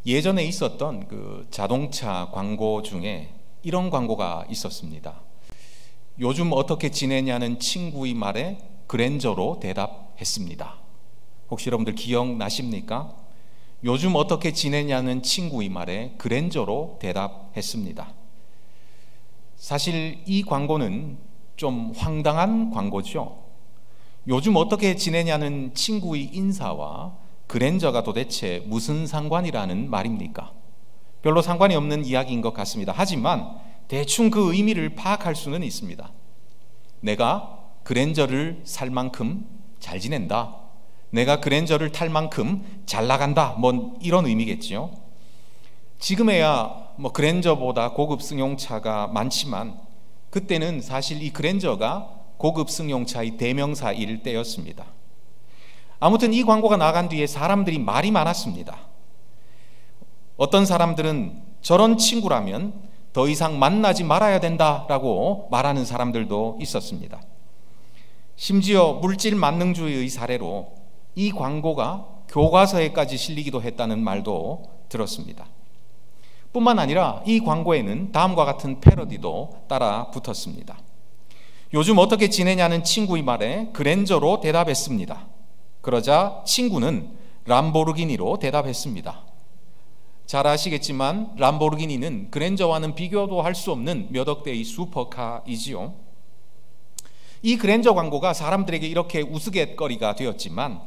예전에 있었던 그 자동차 광고 중에 이런 광고가 있었습니다. 요즘 어떻게 지내냐는 친구의 말에 그랜저로 대답했습니다. 혹시 여러분들 기억나십니까? 요즘 어떻게 지내냐는 친구의 말에 그랜저로 대답했습니다. 사실 이 광고는 좀 황당한 광고죠. 요즘 어떻게 지내냐는 친구의 인사와 그랜저가 도대체 무슨 상관이라는 말입니까? 별로 상관이 없는 이야기인 것 같습니다. 하지만 대충 그 의미를 파악할 수는 있습니다. 내가 그랜저를 살 만큼 잘 지낸다, 내가 그랜저를 탈 만큼 잘 나간다, 뭐 이런 의미겠지요. 지금에야 뭐 그랜저보다 고급 승용차가 많지만 그때는 사실 이 그랜저가 고급 승용차의 대명사일 때였습니다. 아무튼 이 광고가 나간 뒤에 사람들이 말이 많았습니다. 어떤 사람들은 저런 친구라면 더 이상 만나지 말아야 된다라고 말하는 사람들도 있었습니다. 심지어 물질 만능주의의 사례로 이 광고가 교과서에까지 실리기도 했다는 말도 들었습니다. 뿐만 아니라 이 광고에는 다음과 같은 패러디도 따라 붙었습니다. 요즘 어떻게 지내냐는 친구의 말에 그랜저로 대답했습니다. 그러자 친구는 람보르기니로 대답했습니다. 잘 아시겠지만 람보르기니는 그랜저와는 비교도 할 수 없는 몇 억대의 슈퍼카이지요. 이 그랜저 광고가 사람들에게 이렇게 우스갯거리가 되었지만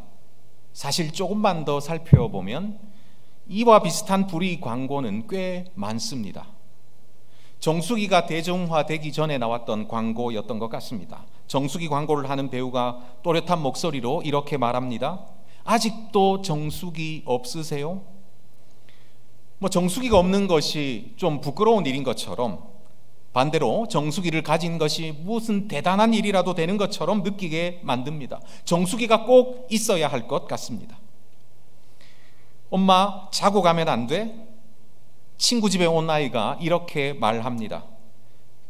사실 조금만 더 살펴보면 이와 비슷한 불의 광고는 꽤 많습니다. 정수기가 대중화되기 전에 나왔던 광고였던 것 같습니다. 정수기 광고를 하는 배우가 또렷한 목소리로 이렇게 말합니다. 아직도 정수기 없으세요? 뭐 정수기가 없는 것이 좀 부끄러운 일인 것처럼, 반대로 정수기를 가진 것이 무슨 대단한 일이라도 되는 것처럼 느끼게 만듭니다. 정수기가 꼭 있어야 할 것 같습니다. 엄마, 자고 가면 안 돼? 친구 집에 온 아이가 이렇게 말합니다.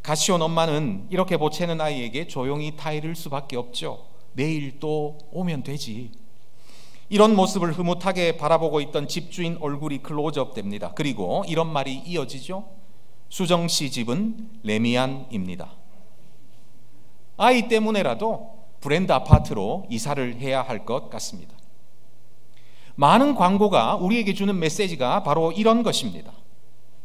같이 온 엄마는 이렇게 보채는 아이에게 조용히 타이를 수밖에 없죠. 내일 또 오면 되지. 이런 모습을 흐뭇하게 바라보고 있던 집주인 얼굴이 클로즈업 됩니다. 그리고 이런 말이 이어지죠. 수정씨 집은 레미안입니다. 아이 때문에라도 브랜드 아파트로 이사를 해야 할 것 같습니다. 많은 광고가 우리에게 주는 메시지가 바로 이런 것입니다.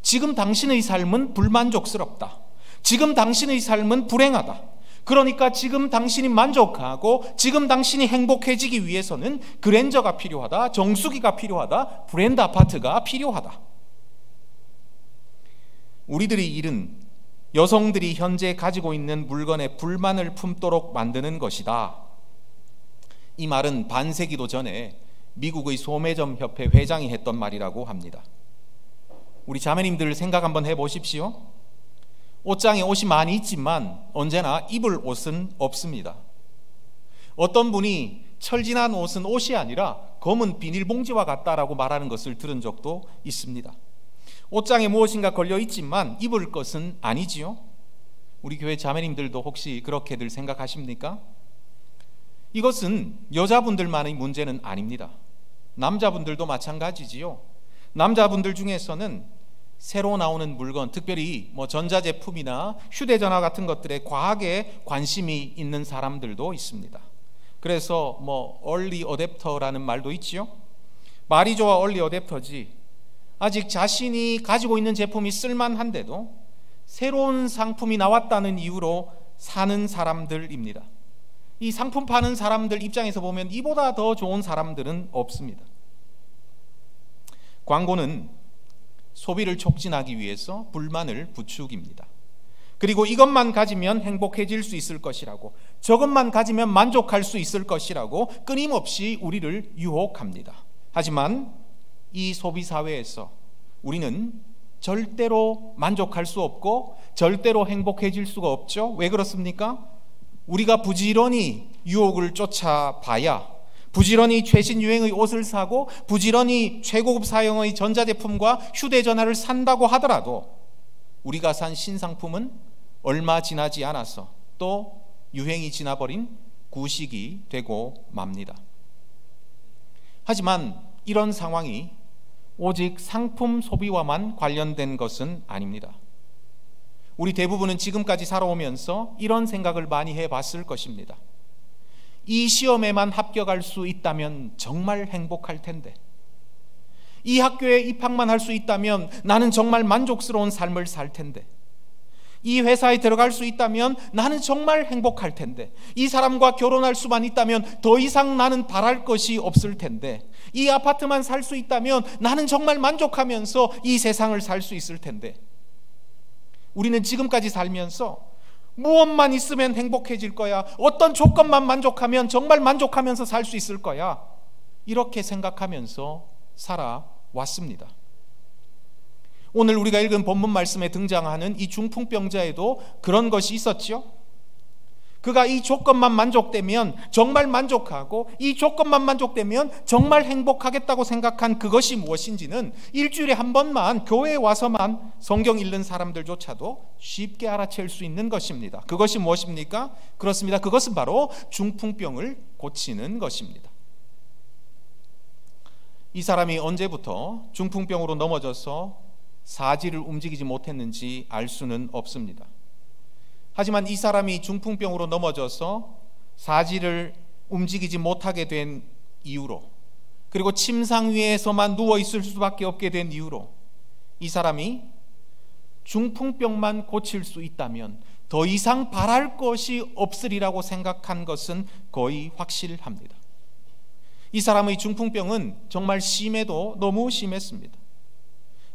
지금 당신의 삶은 불만족스럽다. 지금 당신의 삶은 불행하다. 그러니까 지금 당신이 만족하고 지금 당신이 행복해지기 위해서는 그랜저가 필요하다, 정수기가 필요하다, 브랜드 아파트가 필요하다. 우리들의 일은 여성들이 현재 가지고 있는 물건에 불만을 품도록 만드는 것이다. 이 말은 반세기도 전에 미국의 소매점 협회 회장이 했던 말이라고 합니다. 우리 자매님들 생각 한번 해보십시오. 옷장에 옷이 많이 있지만 언제나 입을 옷은 없습니다. 어떤 분이 철진한 옷은 옷이 아니라 검은 비닐봉지와 같다라고 말하는 것을 들은 적도 있습니다. 옷장에 무엇인가 걸려 있지만 입을 것은 아니지요. 우리 교회 자매님들도 혹시 그렇게들 생각하십니까? 이것은 여자분들만의 문제는 아닙니다. 남자분들도 마찬가지지요. 남자분들 중에서는 새로 나오는 물건, 특별히 뭐 전자제품이나 휴대전화 같은 것들에 과하게 관심이 있는 사람들도 있습니다. 그래서 뭐 얼리 어댑터라는 말도 있지요. 말이 좋아 얼리 어댑터지, 아직 자신이 가지고 있는 제품이 쓸만한데도 새로운 상품이 나왔다는 이유로 사는 사람들입니다. 이 상품 파는 사람들 입장에서 보면 이보다 더 좋은 사람들은 없습니다. 광고는 소비를 촉진하기 위해서 불만을 부추깁니다. 그리고 이것만 가지면 행복해질 수 있을 것이라고, 저것만 가지면 만족할 수 있을 것이라고 끊임없이 우리를 유혹합니다. 하지만 이 소비사회에서 우리는 절대로 만족할 수 없고 절대로 행복해질 수가 없죠. 왜 그렇습니까? 우리가 부지런히 유혹을 쫓아봐야, 부지런히 최신 유행의 옷을 사고 부지런히 최고급 사양의 전자제품과 휴대전화를 산다고 하더라도 우리가 산 신상품은 얼마 지나지 않아서 또 유행이 지나버린 구식이 되고 맙니다. 하지만 이런 상황이 오직 상품 소비와만 관련된 것은 아닙니다. 우리 대부분은 지금까지 살아오면서 이런 생각을 많이 해봤을 것입니다. 이 시험에만 합격할 수 있다면 정말 행복할 텐데, 이 학교에 입학만 할 수 있다면 나는 정말 만족스러운 삶을 살 텐데, 이 회사에 들어갈 수 있다면 나는 정말 행복할 텐데, 이 사람과 결혼할 수만 있다면 더 이상 나는 바랄 것이 없을 텐데, 이 아파트만 살 수 있다면 나는 정말 만족하면서 이 세상을 살 수 있을 텐데, 우리는 지금까지 살면서 무엇만 있으면 행복해질 거야, 어떤 조건만 만족하면 정말 만족하면서 살 수 있을 거야, 이렇게 생각하면서 살아왔습니다. 오늘 우리가 읽은 본문 말씀에 등장하는 이 중풍병자에도 그런 것이 있었죠. 그가 이 조건만 만족되면 정말 만족하고, 이 조건만 만족되면 정말 행복하겠다고 생각한 그것이 무엇인지는 일주일에 한 번만 교회에 와서만 성경 읽는 사람들조차도 쉽게 알아챌 수 있는 것입니다. 그것이 무엇입니까? 그렇습니다. 그것은 바로 중풍병을 고치는 것입니다. 이 사람이 언제부터 중풍병으로 넘어져서 사지를 움직이지 못했는지 알 수는 없습니다. 하지만 이 사람이 중풍병으로 넘어져서 사지를 움직이지 못하게 된 이유로, 그리고 침상 위에서만 누워 있을 수밖에 없게 된 이유로, 이 사람이 중풍병만 고칠 수 있다면 더 이상 바랄 것이 없으리라고 생각한 것은 거의 확실합니다. 이 사람의 중풍병은 정말 심해도 너무 심했습니다.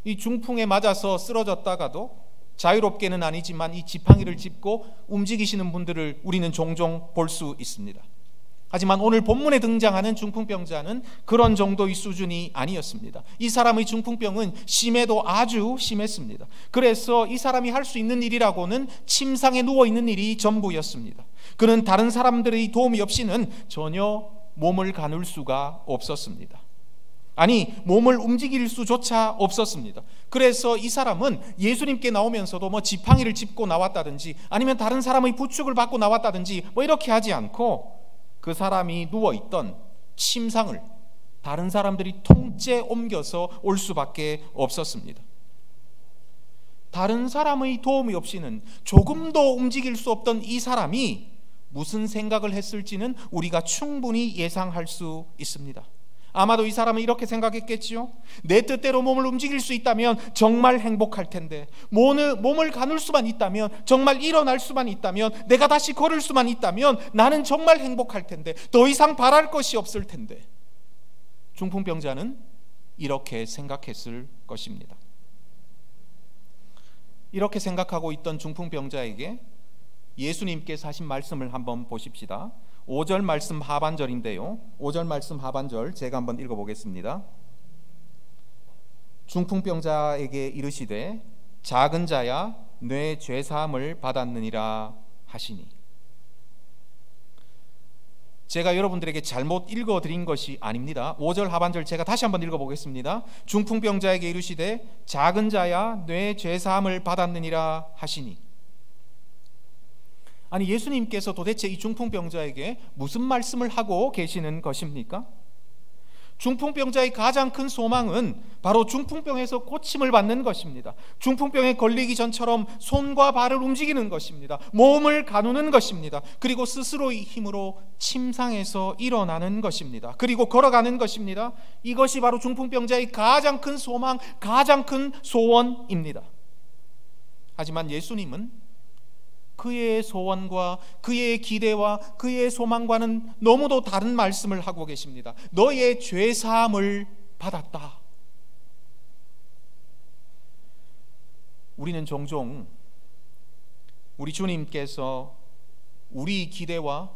이 중풍에 맞아서 쓰러졌다가도 자유롭게는 아니지만 이 지팡이를 짚고 움직이시는 분들을 우리는 종종 볼 수 있습니다. 하지만 오늘 본문에 등장하는 중풍병자는 그런 정도의 수준이 아니었습니다. 이 사람의 중풍병은 심해도 아주 심했습니다. 그래서 이 사람이 할 수 있는 일이라고는 침상에 누워있는 일이 전부였습니다. 그는 다른 사람들의 도움이 없이는 전혀 몸을 가눌 수가 없었습니다. 아니, 몸을 움직일 수조차 없었습니다. 그래서 이 사람은 예수님께 나오면서도 지팡이를 짚고 나왔다든지 아니면 다른 사람의 부축을 받고 나왔다든지 이렇게 하지 않고, 그 사람이 누워있던 침상을 다른 사람들이 통째 옮겨서 올 수밖에 없었습니다. 다른 사람의 도움이 없이는 조금도 움직일 수 없던 이 사람이 무슨 생각을 했을지는 우리가 충분히 예상할 수 있습니다. 아마도 이 사람은 이렇게 생각했겠지요. 내 뜻대로 몸을 움직일 수 있다면 정말 행복할 텐데, 몸을 가눌 수만 있다면, 정말 일어날 수만 있다면, 내가 다시 걸을 수만 있다면 나는 정말 행복할 텐데, 더 이상 바랄 것이 없을 텐데. 중풍병자는 이렇게 생각했을 것입니다. 이렇게 생각하고 있던 중풍병자에게 예수님께서 하신 말씀을 한번 보십시다. 5절 말씀 하반절인데요, 5절 말씀 하반절 제가 한번 읽어보겠습니다. 중풍병자에게 이르시되 작은 자야 뇌 죄사함을 받았느니라 하시니. 제가 여러분들에게 잘못 읽어드린 것이 아닙니다. 5절 하반절 제가 다시 한번 읽어보겠습니다. 중풍병자에게 이르시되 작은 자야 뇌 죄사함을 받았느니라 하시니. 아니, 예수님께서 도대체 이 중풍병자에게 무슨 말씀을 하고 계시는 것입니까? 중풍병자의 가장 큰 소망은 바로 중풍병에서 고침을 받는 것입니다. 중풍병에 걸리기 전처럼 손과 발을 움직이는 것입니다. 몸을 가누는 것입니다. 그리고 스스로의 힘으로 침상에서 일어나는 것입니다. 그리고 걸어가는 것입니다. 이것이 바로 중풍병자의 가장 큰 소망, 가장 큰 소원입니다. 하지만 예수님은 그의 소원과 그의 기대와 그의 소망과는 너무도 다른 말씀을 하고 계십니다. 너의 죄사함을 받았다. 우리는 종종 우리 주님께서 우리 기대와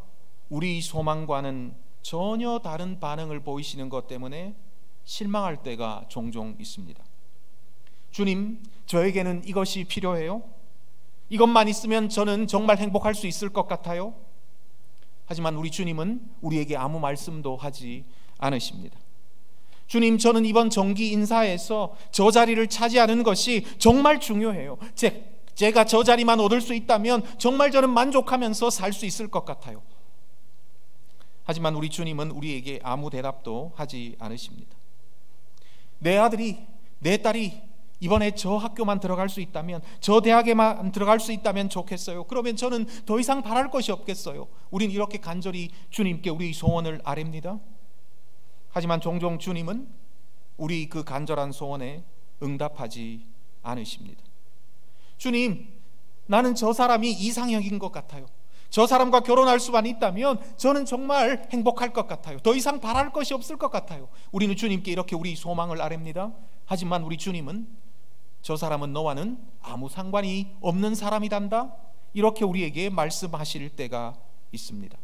우리 소망과는 전혀 다른 반응을 보이시는 것 때문에 실망할 때가 종종 있습니다. 주님, 저에게는 이것이 필요해요. 이것만 있으면 저는 정말 행복할 수 있을 것 같아요. 하지만 우리 주님은 우리에게 아무 말씀도 하지 않으십니다. 주님, 저는 이번 정기 인사에서 저 자리를 차지하는 것이 정말 중요해요. 제가 저 자리만 얻을 수 있다면 정말 저는 만족하면서 살 수 있을 것 같아요. 하지만 우리 주님은 우리에게 아무 대답도 하지 않으십니다. 내 아들이, 내 딸이 이번에 저 학교만 들어갈 수 있다면, 저 대학에만 들어갈 수 있다면 좋겠어요. 그러면 저는 더 이상 바랄 것이 없겠어요. 우리는 이렇게 간절히 주님께 우리 소원을 아뢰입니다. 하지만 종종 주님은 우리 그 간절한 소원에 응답하지 않으십니다. 주님, 나는 저 사람이 이상형인 것 같아요. 저 사람과 결혼할 수만 있다면 저는 정말 행복할 것 같아요. 더 이상 바랄 것이 없을 것 같아요. 우리는 주님께 이렇게 우리 소망을 아뢰입니다. 하지만 우리 주님은 저 사람은 너와는 아무 상관이 없는 사람이란다, 이렇게 우리에게 말씀하실 때가 있습니다.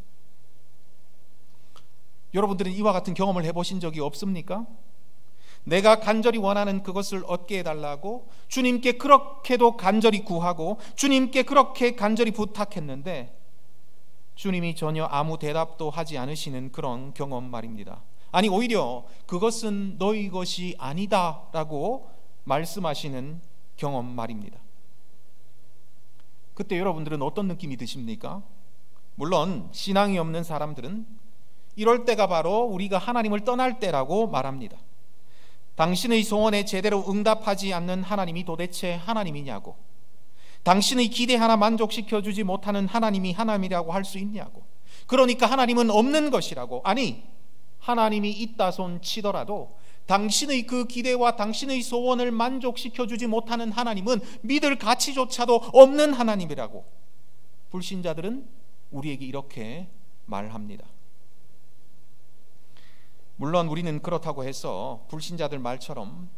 여러분들은 이와 같은 경험을 해보신 적이 없습니까? 내가 간절히 원하는 그것을 얻게 해달라고 주님께 그렇게도 간절히 구하고 주님께 그렇게 간절히 부탁했는데 주님이 전혀 아무 대답도 하지 않으시는 그런 경험 말입니다. 아니, 오히려 그것은 너희 것이 아니다 라고 말씀하시는 경험 말입니다. 그때 여러분들은 어떤 느낌이 드십니까? 물론 신앙이 없는 사람들은 이럴 때가 바로 우리가 하나님을 떠날 때라고 말합니다. 당신의 소원에 제대로 응답하지 않는 하나님이 도대체 하나님이냐고, 당신의 기대 하나 만족시켜주지 못하는 하나님이 하나님이라고 할 수 있냐고, 그러니까 하나님은 없는 것이라고. 아니, 하나님이 있다 손 치더라도 당신의 그 기대와 당신의 소원을 만족시켜주지 못하는 하나님은 믿을 가치조차도 없는 하나님이라고 불신자들은 우리에게 이렇게 말합니다. 물론 우리는 그렇다고 해서 불신자들 말처럼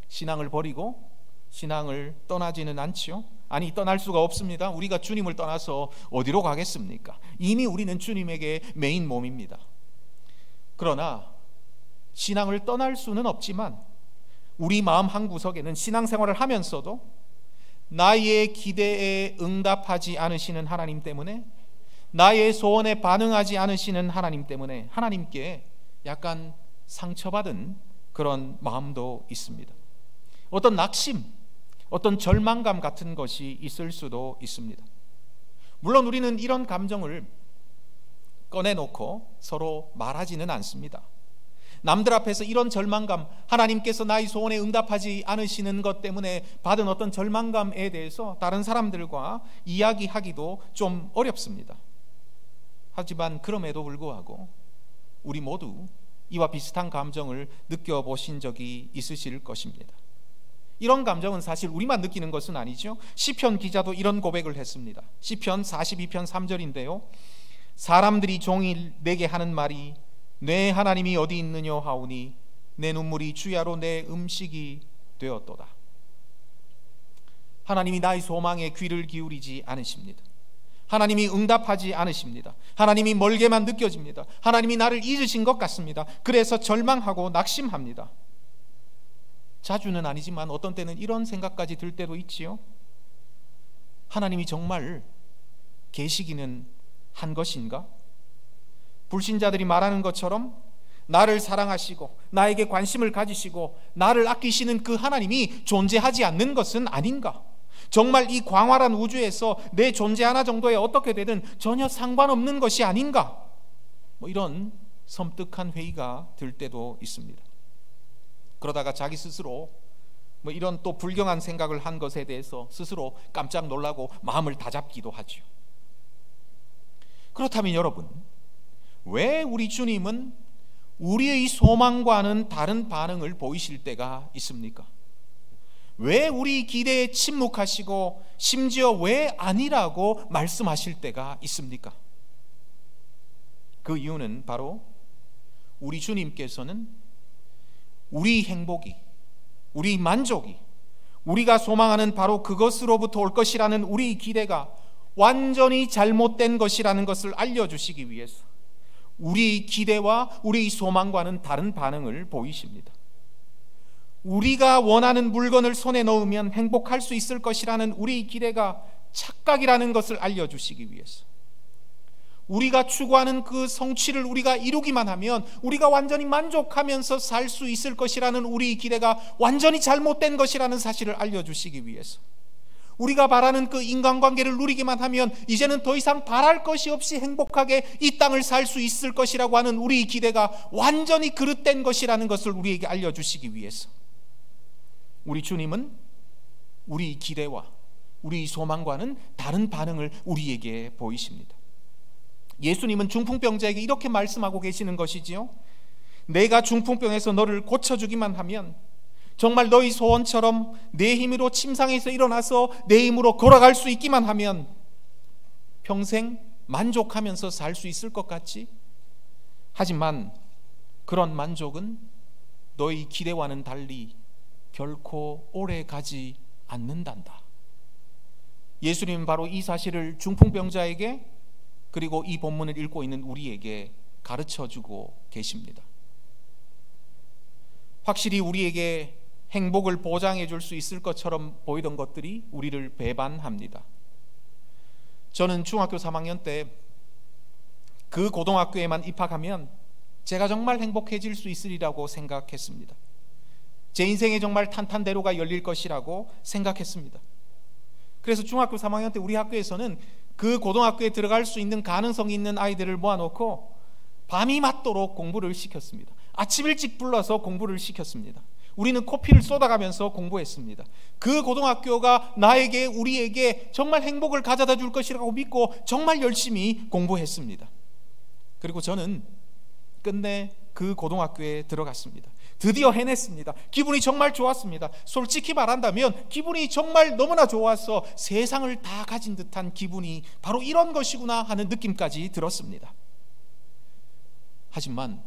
신앙을 버리고 신앙을 떠나지는 않지요. 아니, 떠날 수가 없습니다. 우리가 주님을 떠나서 어디로 가겠습니까? 이미 우리는 주님에게 매인 몸입니다. 그러나 신앙을 떠날 수는 없지만 우리 마음 한구석에는 신앙생활을 하면서도 나의 기대에 응답하지 않으시는 하나님 때문에, 나의 소원에 반응하지 않으시는 하나님 때문에 하나님께 약간 상처받은 그런 마음도 있습니다. 어떤 낙심, 어떤 절망감 같은 것이 있을 수도 있습니다. 물론 우리는 이런 감정을 꺼내놓고 서로 말하지는 않습니다. 남들 앞에서 이런 절망감, 하나님께서 나의 소원에 응답하지 않으시는 것 때문에 받은 어떤 절망감에 대해서 다른 사람들과 이야기하기도 좀 어렵습니다. 하지만 그럼에도 불구하고 우리 모두 이와 비슷한 감정을 느껴보신 적이 있으실 것입니다. 이런 감정은 사실 우리만 느끼는 것은 아니죠. 시편 기자도 이런 고백을 했습니다. 시편 42편 3절인데요. 사람들이 종일 내게 하는 말이 내 하나님이 어디 있느냐 하오니 내 눈물이 주야로 내 음식이 되었도다. 하나님이 나의 소망에 귀를 기울이지 않으십니다. 하나님이 응답하지 않으십니다. 하나님이 멀게만 느껴집니다. 하나님이 나를 잊으신 것 같습니다. 그래서 절망하고 낙심합니다. 자주는 아니지만 어떤 때는 이런 생각까지 들 때도 있지요. 하나님이 정말 계시기는 한 것인가? 불신자들이 말하는 것처럼 나를 사랑하시고 나에게 관심을 가지시고 나를 아끼시는 그 하나님이 존재하지 않는 것은 아닌가? 정말 이 광활한 우주에서 내 존재 하나 정도에 어떻게 되든 전혀 상관없는 것이 아닌가? 이런 섬뜩한 회의가 들 때도 있습니다. 그러다가 자기 스스로 이런 또 불경한 생각을 한 것에 대해서 스스로 깜짝 놀라고 마음을 다잡기도 하죠. 그렇다면 여러분, 왜 우리 주님은 우리의 소망과는 다른 반응을 보이실 때가 있습니까? 왜 우리 기대에 침묵하시고 심지어 왜 아니라고 말씀하실 때가 있습니까? 그 이유는 바로 우리 주님께서는 우리 행복이, 우리 만족이, 우리가 소망하는 바로 그것으로부터 올 것이라는 우리 기대가 완전히 잘못된 것이라는 것을 알려주시기 위해서 우리 기대와 우리 소망과는 다른 반응을 보이십니다. 우리가 원하는 물건을 손에 넣으면 행복할 수 있을 것이라는 우리 기대가 착각이라는 것을 알려주시기 위해서, 우리가 추구하는 그 성취를 우리가 이루기만 하면 우리가 완전히 만족하면서 살 수 있을 것이라는 우리 기대가 완전히 잘못된 것이라는 사실을 알려주시기 위해서, 우리가 바라는 그 인간관계를 누리기만 하면 이제는 더 이상 바랄 것이 없이 행복하게 이 땅을 살 수 있을 것이라고 하는 우리의 기대가 완전히 그릇된 것이라는 것을 우리에게 알려주시기 위해서 우리 주님은 우리의 기대와 우리의 소망과는 다른 반응을 우리에게 보이십니다. 예수님은 중풍병자에게 이렇게 말씀하고 계시는 것이지요. 내가 중풍병에서 너를 고쳐주기만 하면 정말 너희 소원처럼 내 힘으로 침상에서 일어나서 내 힘으로 걸어갈 수 있기만 하면 평생 만족하면서 살 수 있을 것 같지? 하지만 그런 만족은 너희 기대와는 달리 결코 오래 가지 않는단다. 예수님은 바로 이 사실을 중풍병자에게 그리고 이 본문을 읽고 있는 우리에게 가르쳐주고 계십니다. 확실히 우리에게 행복을 보장해 줄 수 있을 것처럼 보이던 것들이 우리를 배반합니다. 저는 중학교 3학년 때 그 고등학교에만 입학하면 제가 정말 행복해질 수 있으리라고 생각했습니다. 제 인생에 정말 탄탄대로가 열릴 것이라고 생각했습니다. 그래서 중학교 3학년 때 우리 학교에서는 그 고등학교에 들어갈 수 있는 가능성이 있는 아이들을 모아놓고 밤이 맞도록 공부를 시켰습니다. 아침 일찍 불러서 공부를 시켰습니다. 우리는 코피를 쏟아가면서 공부했습니다. 그 고등학교가 나에게 우리에게 정말 행복을 가져다 줄 것이라고 믿고 정말 열심히 공부했습니다. 그리고 저는 끝내 그 고등학교에 들어갔습니다. 드디어 해냈습니다. 기분이 정말 좋았습니다. 솔직히 말한다면 기분이 정말 너무나 좋아서 세상을 다 가진 듯한 기분이 바로 이런 것이구나 하는 느낌까지 들었습니다. 하지만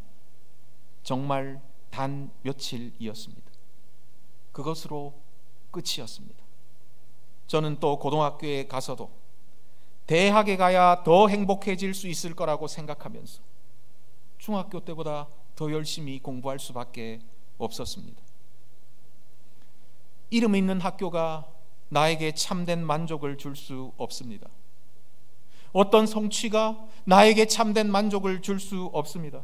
정말 단 며칠이었습니다. 그것으로 끝이었습니다. 저는 또 고등학교에 가서도 대학에 가야 더 행복해질 수 있을 거라고 생각하면서 중학교 때보다 더 열심히 공부할 수밖에 없었습니다. 이름 있는 학교가 나에게 참된 만족을 줄 수 없습니다. 어떤 성취가 나에게 참된 만족을 줄 수 없습니다.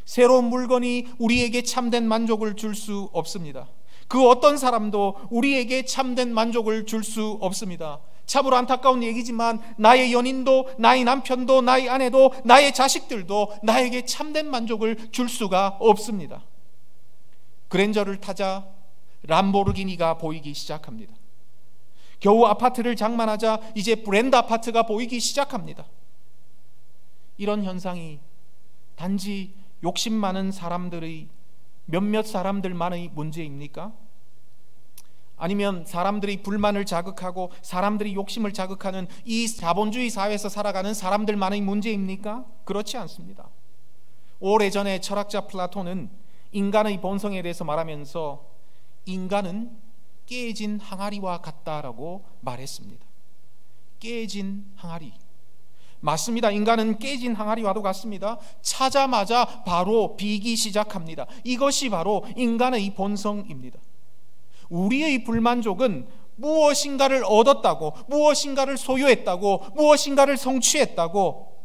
새로운 물건이 우리에게 참된 만족을 줄 수 없습니다. 그 어떤 사람도 우리에게 참된 만족을 줄 수 없습니다. 참으로 안타까운 얘기지만 나의 연인도, 나의 남편도, 나의 아내도, 나의 자식들도 나에게 참된 만족을 줄 수가 없습니다. 그랜저를 타자 람보르기니가 보이기 시작합니다. 겨우 아파트를 장만하자 이제 브랜드 아파트가 보이기 시작합니다. 이런 현상이 단지 욕심 많은 사람들의 몇몇 사람들만의 문제입니까? 아니면 사람들이 불만을 자극하고 사람들이 욕심을 자극하는 이 자본주의 사회에서 살아가는 사람들만의 문제입니까? 그렇지 않습니다. 오래전에 철학자 플라톤은 인간의 본성에 대해서 말하면서 인간은 깨진 항아리와 같다라고 말했습니다. 깨진 항아리. 맞습니다. 인간은 깨진 항아리와도 같습니다. 차자마자 바로 비기 시작합니다. 이것이 바로 인간의 본성입니다. 우리의 불만족은 무엇인가를 얻었다고, 무엇인가를 소유했다고, 무엇인가를 성취했다고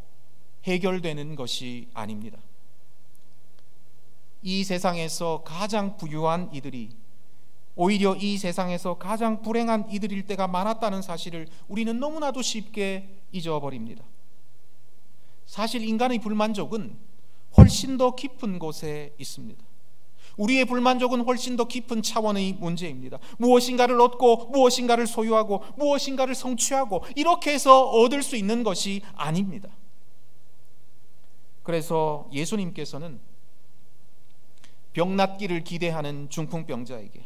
해결되는 것이 아닙니다. 이 세상에서 가장 부유한 이들이 오히려 이 세상에서 가장 불행한 이들일 때가 많았다는 사실을 우리는 너무나도 쉽게 잊어버립니다. 사실 인간의 불만족은 훨씬 더 깊은 곳에 있습니다. 우리의 불만족은 훨씬 더 깊은 차원의 문제입니다. 무엇인가를 얻고 무엇인가를 소유하고 무엇인가를 성취하고 이렇게 해서 얻을 수 있는 것이 아닙니다. 그래서 예수님께서는 병 낫기를 기대하는 중풍병자에게,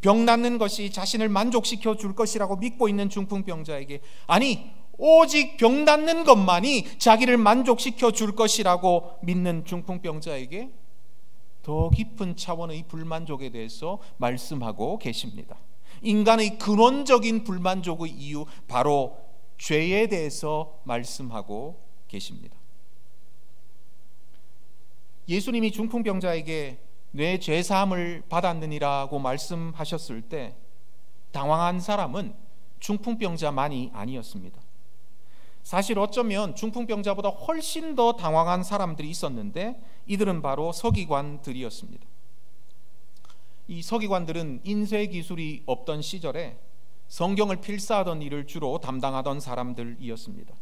병 낫는 것이 자신을 만족시켜 줄 것이라고 믿고 있는 중풍병자에게, 아니 오직 병 낫는 것만이 자기를 만족시켜 줄 것이라고 믿는 중풍병자에게 더 깊은 차원의 불만족에 대해서 말씀하고 계십니다. 인간의 근원적인 불만족의 이유, 바로 죄에 대해서 말씀하고 계십니다. 예수님이 중풍병자에게 내 죄사함을 받았느니라고 말씀하셨을 때 당황한 사람은 중풍병자만이 아니었습니다. 사실 어쩌면 중풍병자보다 훨씬 더 당황한 사람들이 있었는데 이들은 바로 서기관들이었습니다. 이 서기관들은 인쇄 기술이 없던 시절에 성경을 필사하던 일을 주로 담당하던 사람들이었습니다.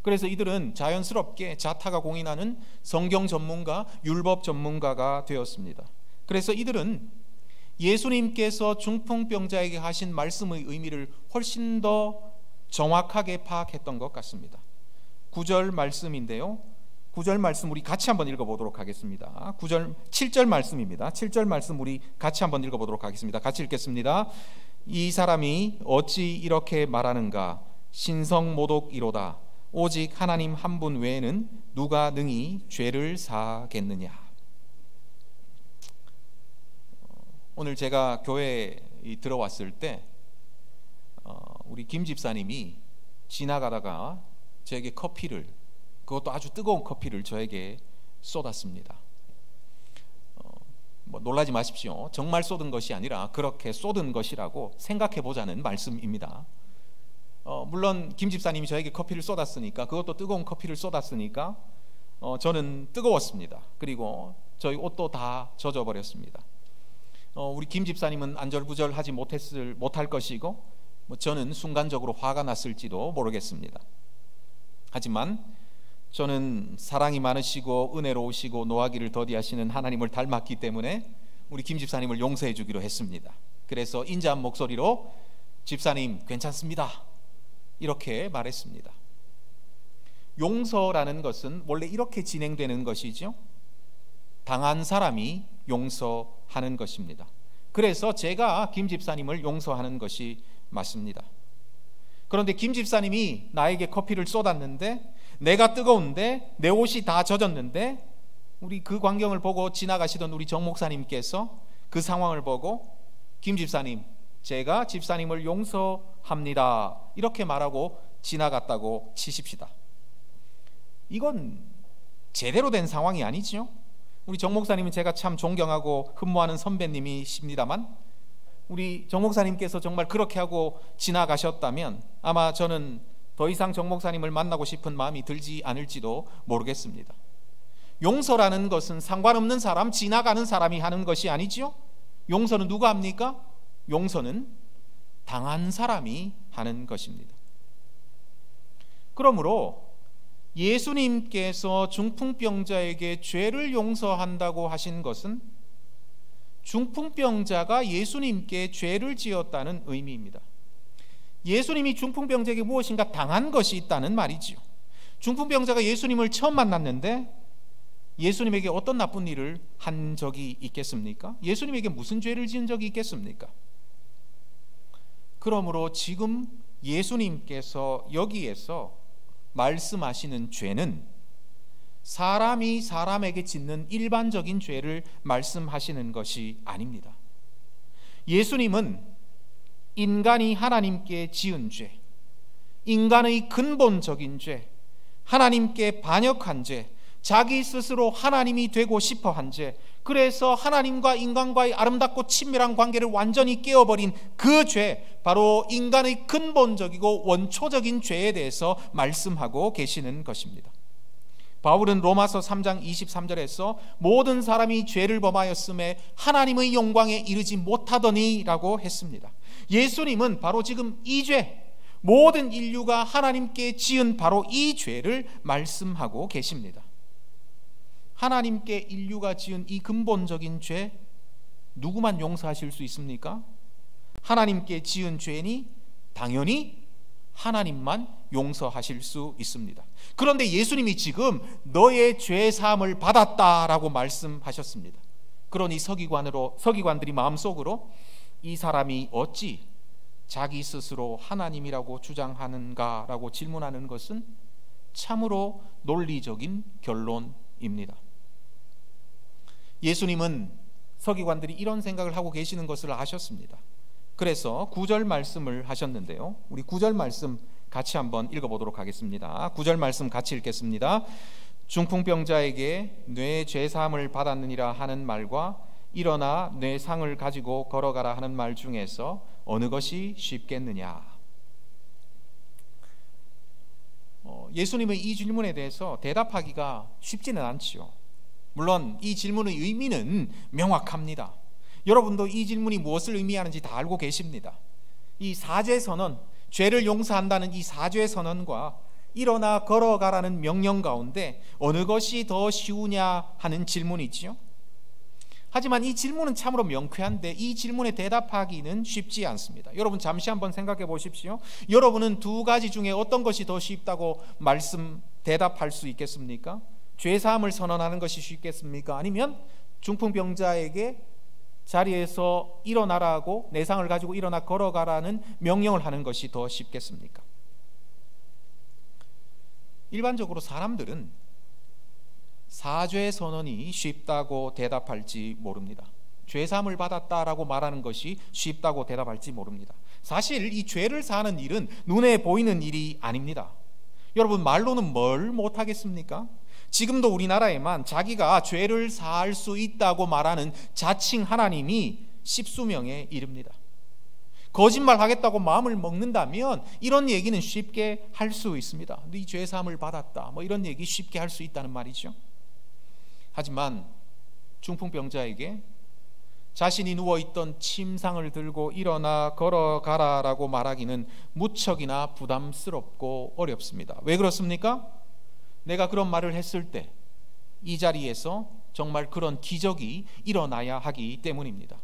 그래서 이들은 자연스럽게 자타가 공인하는 성경 전문가, 율법 전문가가 되었습니다. 그래서 이들은 예수님께서 중풍병자에게 하신 말씀의 의미를 훨씬 더 정확하게 파악했던 것 같습니다. 9절 말씀인데요, 9절 말씀 우리 같이 한번 읽어보도록 하겠습니다. 7절 말씀입니다. 7절 말씀 우리 같이 한번 읽어보도록 하겠습니다. 같이 읽겠습니다. 이 사람이 어찌 이렇게 말하는가? 신성모독이로다. 오직 하나님 한 분 외에는 누가 능히 죄를 사하겠느냐. 오늘 제가 교회에 들어왔을 때 우리 김 집사님이 지나가다가 저에게 커피를, 그것도 아주 뜨거운 커피를 저에게 쏟았습니다. 놀라지 마십시오. 정말 쏟은 것이 아니라 그렇게 쏟은 것이라고 생각해 보자는 말씀입니다. 물론 김 집사님이 저에게 커피를 쏟았으니까, 그것도 뜨거운 커피를 쏟았으니까 저는 뜨거웠습니다. 그리고 저희 옷도 다 젖어버렸습니다. 우리 김 집사님은 안절부절하지 못할 것이고, 저는 순간적으로 화가 났을지도 모르겠습니다. 하지만 저는 사랑이 많으시고 은혜로우시고 노하기를 더디하시는 하나님을 닮았기 때문에 우리 김 집사님을 용서해 주기로 했습니다. 그래서 인자한 목소리로 집사님 괜찮습니다, 이렇게 말했습니다. 용서라는 것은 원래 이렇게 진행되는 것이죠. 당한 사람이 용서하는 것입니다. 그래서 제가 김 집사님을 용서하는 것이 맞습니다. 그런데 김 집사님이 나에게 커피를 쏟았는데, 내가 뜨거운데 내 옷이 다 젖었는데, 우리 그 광경을 보고 지나가시던 우리 정 목사님께서 그 상황을 보고 김 집사님, 제가 집사님을 용서합니다, 이렇게 말하고 지나갔다고 치십시다. 이건 제대로 된 상황이 아니죠. 우리 정 목사님은 제가 참 존경하고 흠모하는 선배님이십니다만, 우리 정 목사님께서 정말 그렇게 하고 지나가셨다면 아마 저는 더 이상 정 목사님을 만나고 싶은 마음이 들지 않을지도 모르겠습니다. 용서라는 것은 상관없는 사람, 지나가는 사람이 하는 것이 아니지요. 용서는 누가 합니까? 용서는 당한 사람이 하는 것입니다. 그러므로 예수님께서 중풍병자에게 죄를 용서한다고 하신 것은 중풍병자가 예수님께 죄를 지었다는 의미입니다. 예수님이 중풍병자에게 무엇인가 당한 것이 있다는 말이지요. 중풍병자가 예수님을 처음 만났는데 예수님에게 어떤 나쁜 일을 한 적이 있겠습니까? 예수님에게 무슨 죄를 지은 적이 있겠습니까? 그러므로 지금 예수님께서 여기에서 말씀하시는 죄는 사람이 사람에게 짓는 일반적인 죄를 말씀하시는 것이 아닙니다. 예수님은 인간이 하나님께 지은 죄, 인간의 근본적인 죄, 하나님께 반역한 죄, 자기 스스로 하나님이 되고 싶어 한 죄, 그래서 하나님과 인간과의 아름답고 친밀한 관계를 완전히 깨어버린 그 죄, 바로 인간의 근본적이고 원초적인 죄에 대해서 말씀하고 계시는 것입니다. 바울은 로마서 3장 23절에서 모든 사람이 죄를 범하였음에 하나님의 영광에 이르지 못하더니 라고 했습니다. 예수님은 바로 지금 이 죄, 모든 인류가 하나님께 지은 바로 이 죄를 말씀하고 계십니다. 하나님께 인류가 지은 이 근본적인 죄, 누구만 용서하실 수 있습니까? 하나님께 지은 죄니 당연히 하나님만 용서하실 수 있습니다. 그런데 예수님이 지금 너의 죄 사함을 받았다라고 말씀하셨습니다. 그러니 서기관들이 마음속으로 이 사람이 어찌 자기 스스로 하나님이라고 주장하는가라고 질문하는 것은 참으로 논리적인 결론입니다. 예수님은 서기관들이 이런 생각을 하고 계시는 것을 아셨습니다. 그래서 9절 말씀을 하셨는데요, 우리 9절 말씀 같이 한번 읽어보도록 하겠습니다. 9절 말씀 같이 읽겠습니다. 중풍병자에게 뇌 죄사함을 받았느니라 하는 말과 일어나 뇌 상을 가지고 걸어가라 하는 말 중에서 어느 것이 쉽겠느냐. 예수님의 이 질문에 대해서 대답하기가 쉽지는 않지요. 물론 이 질문의 의미는 명확합니다. 여러분도 이 질문이 무엇을 의미하는지 다 알고 계십니다. 이 사죄 선언, 죄를 용서한다는 이 사죄 선언과 일어나 걸어가라는 명령 가운데 어느 것이 더 쉬우냐 하는 질문이지요. 하지만 이 질문은 참으로 명쾌한데 이 질문에 대답하기는 쉽지 않습니다. 여러분 잠시 한번 생각해 보십시오. 여러분은 두 가지 중에 어떤 것이 더 쉽다고 대답할 수 있겠습니까? 죄사함을 선언하는 것이 쉽겠습니까? 아니면 중풍병자에게 자리에서 일어나라고, 내상을 가지고 일어나 걸어가라는 명령을 하는 것이 더 쉽겠습니까? 일반적으로 사람들은 사죄 선언이 쉽다고 대답할지 모릅니다. 죄사함을 받았다라고 말하는 것이 쉽다고 대답할지 모릅니다. 사실 이 죄를 사하는 일은 눈에 보이는 일이 아닙니다. 여러분 말로는 뭘 못하겠습니까? 지금도 우리나라에만 자기가 죄를 사할 수 있다고 말하는 자칭 하나님이 십수명에 이릅니다. 거짓말하겠다고 마음을 먹는다면 이런 얘기는 쉽게 할 수 있습니다. 네 죄사함을 받았다, 이런 얘기 쉽게 할 수 있다는 말이죠. 하지만 중풍병자에게 자신이 누워있던 침상을 들고 일어나 걸어가라라고 말하기는 무척이나 부담스럽고 어렵습니다. 왜 그렇습니까? 내가 그런 말을 했을 때 이 자리에서 정말 그런 기적이 일어나야 하기 때문입니다.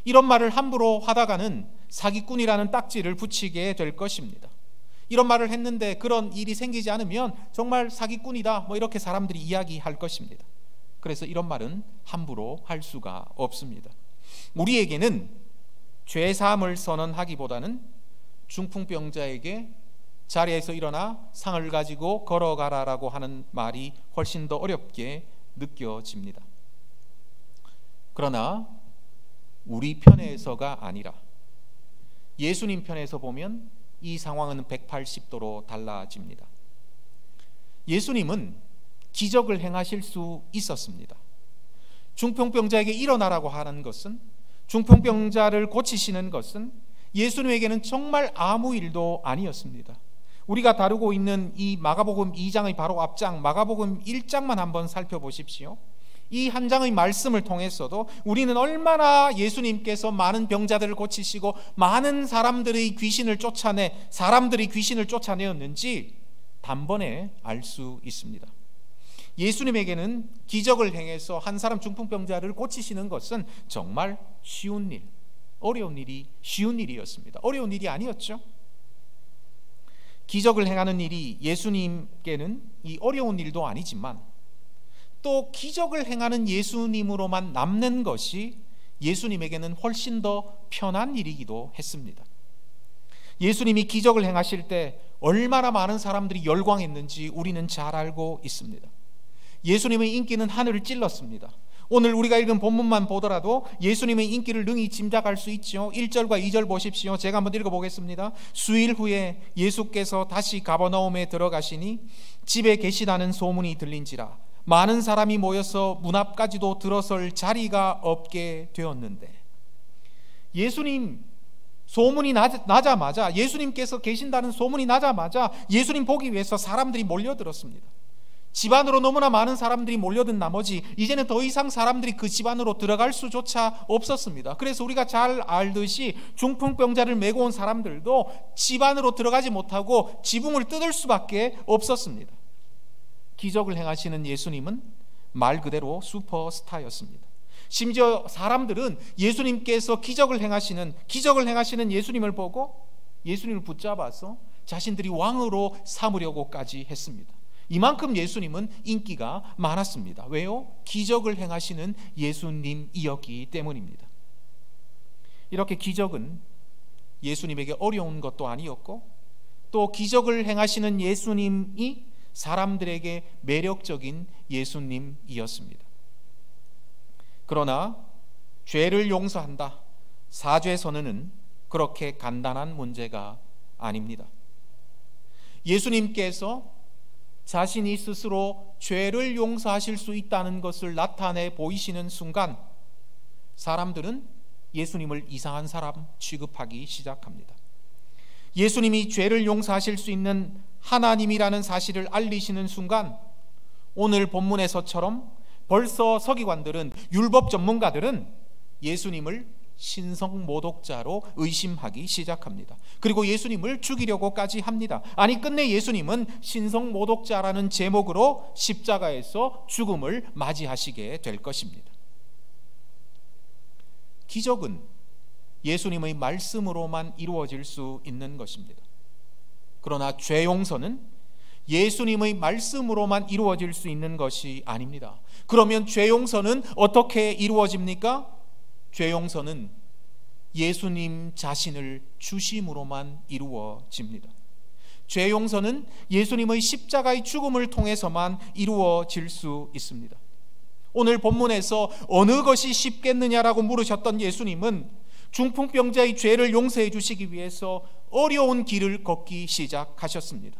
이런 말을 함부로 하다가는 사기꾼이라는 딱지를 붙이게 될 것입니다. 이런 말을 했는데 그런 일이 생기지 않으면 정말 사기꾼이다, 이렇게 사람들이 이야기할 것입니다. 그래서 이런 말은 함부로 할 수가 없습니다. 우리에게는 죄사함을 선언하기보다는 중풍병자에게 자리에서 일어나 상을 가지고 걸어가라라고 하는 말이 훨씬 더 어렵게 느껴집니다. 그러나 우리 편에서가 아니라 예수님 편에서 보면 이 상황은 180도로 달라집니다. 예수님은 기적을 행하실 수 있었습니다. 중풍병자에게 일어나라고 하는 것은, 중풍병자를 고치시는 것은 예수님에게는 정말 아무 일도 아니었습니다. 우리가 다루고 있는 이 마가복음 2장의 바로 앞장 마가복음 1장만 한번 살펴보십시오. 이 한 장의 말씀을 통해서도 우리는 얼마나 예수님께서 많은 병자들을 고치시고 많은 사람들이 귀신을 쫓아내었는지 단번에 알 수 있습니다. 예수님에게는 기적을 행해서 한 사람 중풍병자를 고치시는 것은 정말 쉬운 일이었습니다. 어려운 일이 아니었죠. 기적을 행하는 일이 예수님께는 이 어려운 일도 아니지만 또 기적을 행하는 예수님으로만 남는 것이 예수님에게는 훨씬 더 편한 일이기도 했습니다. 예수님이 기적을 행하실 때 얼마나 많은 사람들이 열광했는지 우리는 잘 알고 있습니다. 예수님의 인기는 하늘을 찔렀습니다. 오늘 우리가 읽은 본문만 보더라도 예수님의 인기를 능히 짐작할 수 있죠. 1절과 2절 보십시오. 제가 한번 읽어보겠습니다. 수일 후에 예수께서 다시 가버나움에 들어가시니 집에 계시다는 소문이 들린지라 많은 사람이 모여서 문 앞까지도 들어설 자리가 없게 되었는데, 예수님 소문이 나자마자, 예수님께서 계신다는 소문이 나자마자 예수님 보기 위해서 사람들이 몰려들었습니다. 집 안으로 너무나 많은 사람들이 몰려든 나머지 이제는 더 이상 사람들이 그 집 안으로 들어갈 수조차 없었습니다. 그래서 우리가 잘 알듯이 중풍병자를 메고 온 사람들도 집 안으로 들어가지 못하고 지붕을 뜯을 수밖에 없었습니다. 기적을 행하시는 예수님은 말 그대로 슈퍼스타였습니다. 심지어 사람들은 예수님께서 기적을 행하시는 예수님을 보고 예수님을 붙잡아서 자신들이 왕으로 삼으려고까지 했습니다. 이만큼 예수님은 인기가 많았습니다. 왜요? 기적을 행하시는 예수님이었기 때문입니다. 이렇게 기적은 예수님에게 어려운 것도 아니었고, 또 기적을 행하시는 예수님이 사람들에게 매력적인 예수님이었습니다. 그러나 죄를 용서한다, 사죄 선언은 그렇게 간단한 문제가 아닙니다. 예수님께서 자신이 스스로 죄를 용서하실 수 있다는 것을 나타내 보이시는 순간 사람들은 예수님을 이상한 사람 취급하기 시작합니다. 예수님이 죄를 용서하실 수 있는 하나님이라는 사실을 알리시는 순간 오늘 본문에서처럼 벌써 서기관들은, 율법 전문가들은 예수님을 신성모독자로 의심하기 시작합니다. 그리고 예수님을 죽이려고까지 합니다. 아니, 끝내 예수님은 신성모독자라는 제목으로 십자가에서 죽음을 맞이하시게 될 것입니다. 기적은 예수님의 말씀으로만 이루어질 수 있는 것입니다. 그러나 죄 용서는 예수님의 말씀으로만 이루어질 수 있는 것이 아닙니다. 그러면 죄 용서는 어떻게 이루어집니까? 죄 용서는 예수님 자신을 주심으로만 이루어집니다. 죄 용서는 예수님의 십자가의 죽음을 통해서만 이루어질 수 있습니다. 오늘 본문에서 어느 것이 쉽겠느냐라고 물으셨던 예수님은 중풍병자의 죄를 용서해 주시기 위해서 어려운 길을 걷기 시작하셨습니다.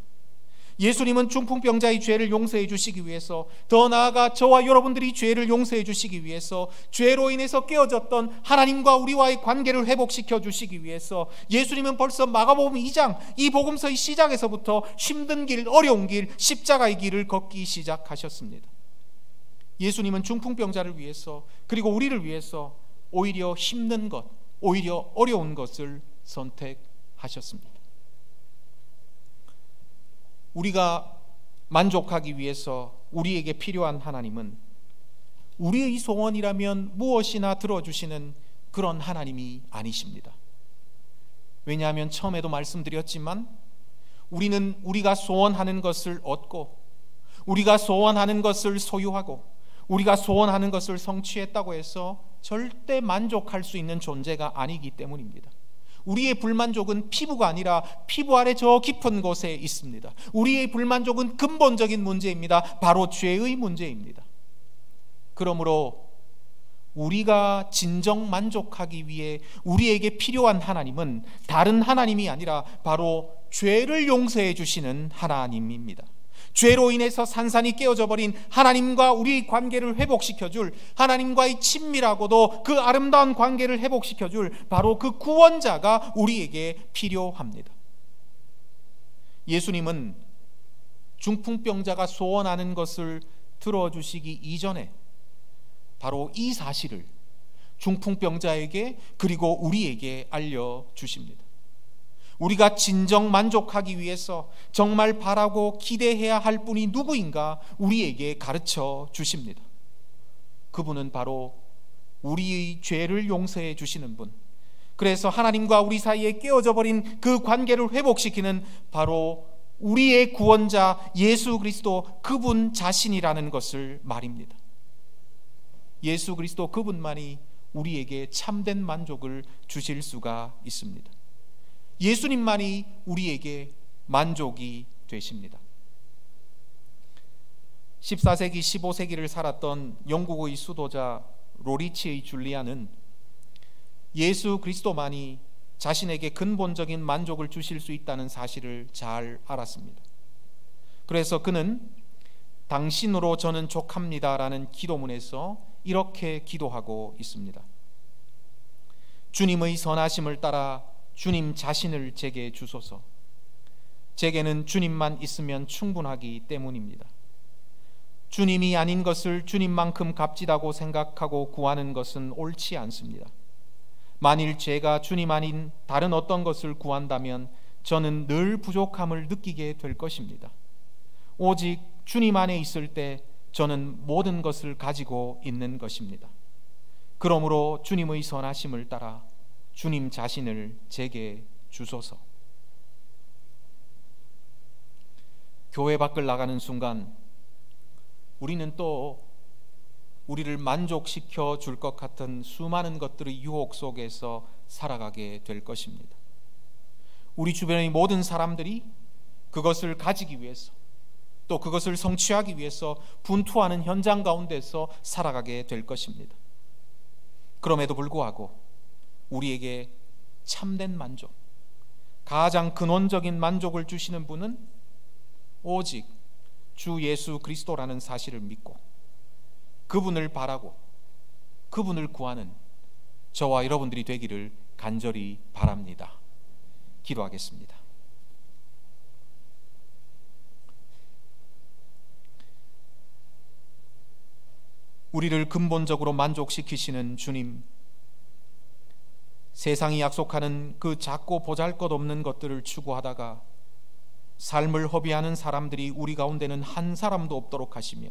예수님은 중풍병자의 죄를 용서해 주시기 위해서, 더 나아가 저와 여러분들이 죄를 용서해 주시기 위해서, 죄로 인해서 깨어졌던 하나님과 우리와의 관계를 회복시켜 주시기 위해서 예수님은 벌써 마가복음 2장 이 복음서의 시작에서부터 힘든 길, 어려운 길, 십자가의 길을 걷기 시작하셨습니다. 예수님은 중풍병자를 위해서, 그리고 우리를 위해서 오히려 힘든 것, 오히려 어려운 것을 선택하셨습니다. 우리가 만족하기 위해서 우리에게 필요한 하나님은 우리의 소원이라면 무엇이나 들어주시는 그런 하나님이 아니십니다. 왜냐하면 처음에도 말씀드렸지만 우리는 우리가 소원하는 것을 얻고, 우리가 소원하는 것을 소유하고, 우리가 소원하는 것을 성취했다고 해서 절대 만족할 수 있는 존재가 아니기 때문입니다. 우리의 불만족은 피부가 아니라 피부 아래 저 깊은 곳에 있습니다. 우리의 불만족은 근본적인 문제입니다. 바로 죄의 문제입니다. 그러므로 우리가 진정 만족하기 위해 우리에게 필요한 하나님은 다른 하나님이 아니라 바로 죄를 용서해 주시는 하나님입니다. 죄로 인해서 산산이 깨어져 버린 하나님과 우리의 관계를 회복시켜줄, 하나님과의 친밀하고도 그 아름다운 관계를 회복시켜줄 바로 그 구원자가 우리에게 필요합니다. 예수님은 중풍병자가 소원하는 것을 들어주시기 이전에 바로 이 사실을 중풍병자에게, 그리고 우리에게 알려주십니다. 우리가 진정 만족하기 위해서 정말 바라고 기대해야 할 분이 누구인가 우리에게 가르쳐 주십니다. 그분은 바로 우리의 죄를 용서해 주시는 분, 그래서 하나님과 우리 사이에 깨어져 버린 그 관계를 회복시키는 바로 우리의 구원자 예수 그리스도, 그분 자신이라는 것을 말입니다. 예수 그리스도 그분만이 우리에게 참된 만족을 주실 수가 있습니다. 예수님만이 우리에게 만족이 되십니다. 14세기, 15세기를 살았던 영국의 수도자 로리치의 줄리안은 예수 그리스도만이 자신에게 근본적인 만족을 주실 수 있다는 사실을 잘 알았습니다. 그래서 그는 당신으로 저는 족합니다라는 기도문에서 이렇게 기도하고 있습니다. 주님의 선하심을 따라 주님 자신을 제게 주소서. 제게는 주님만 있으면 충분하기 때문입니다. 주님이 아닌 것을 주님만큼 값지다고 생각하고 구하는 것은 옳지 않습니다. 만일 제가 주님 아닌 다른 어떤 것을 구한다면 저는 늘 부족함을 느끼게 될 것입니다. 오직 주님 안에 있을 때 저는 모든 것을 가지고 있는 것입니다. 그러므로 주님의 선하심을 따라 주님 자신을 제게 주소서. 교회 밖을 나가는 순간 우리는 또 우리를 만족시켜 줄 것 같은 수많은 것들의 유혹 속에서 살아가게 될 것입니다. 우리 주변의 모든 사람들이 그것을 가지기 위해서, 또 그것을 성취하기 위해서 분투하는 현장 가운데서 살아가게 될 것입니다. 그럼에도 불구하고 우리에게 참된 만족, 가장 근원적인 만족을 주시는 분은 오직 주 예수 그리스도라는 사실을 믿고 그분을 바라고 그분을 구하는 저와 여러분들이 되기를 간절히 바랍니다. 기도하겠습니다. 우리를 근본적으로 만족시키시는 주님, 세상이 약속하는 그 작고 보잘것없는 것들을 추구하다가 삶을 허비하는 사람들이 우리 가운데는 한 사람도 없도록 하시며,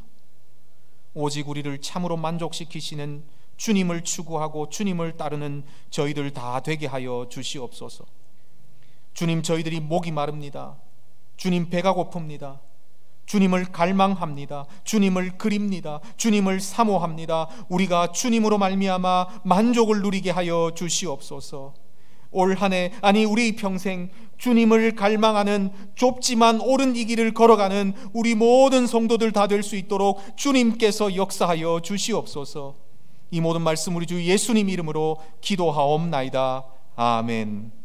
오직 우리를 참으로 만족시키시는 주님을 추구하고 주님을 따르는 저희들 다 되게 하여 주시옵소서. 주님, 저희들이 목이 마릅니다. 주님, 배가 고픕니다. 주님을 갈망합니다. 주님을 그립니다. 주님을 사모합니다. 우리가 주님으로 말미암아 만족을 누리게 하여 주시옵소서. 올 한 해, 아니 우리 평생 주님을 갈망하는 좁지만 옳은 이 길을 걸어가는 우리 모든 성도들 다 될 수 있도록 주님께서 역사하여 주시옵소서. 이 모든 말씀 우리 주 예수님 이름으로 기도하옵나이다. 아멘.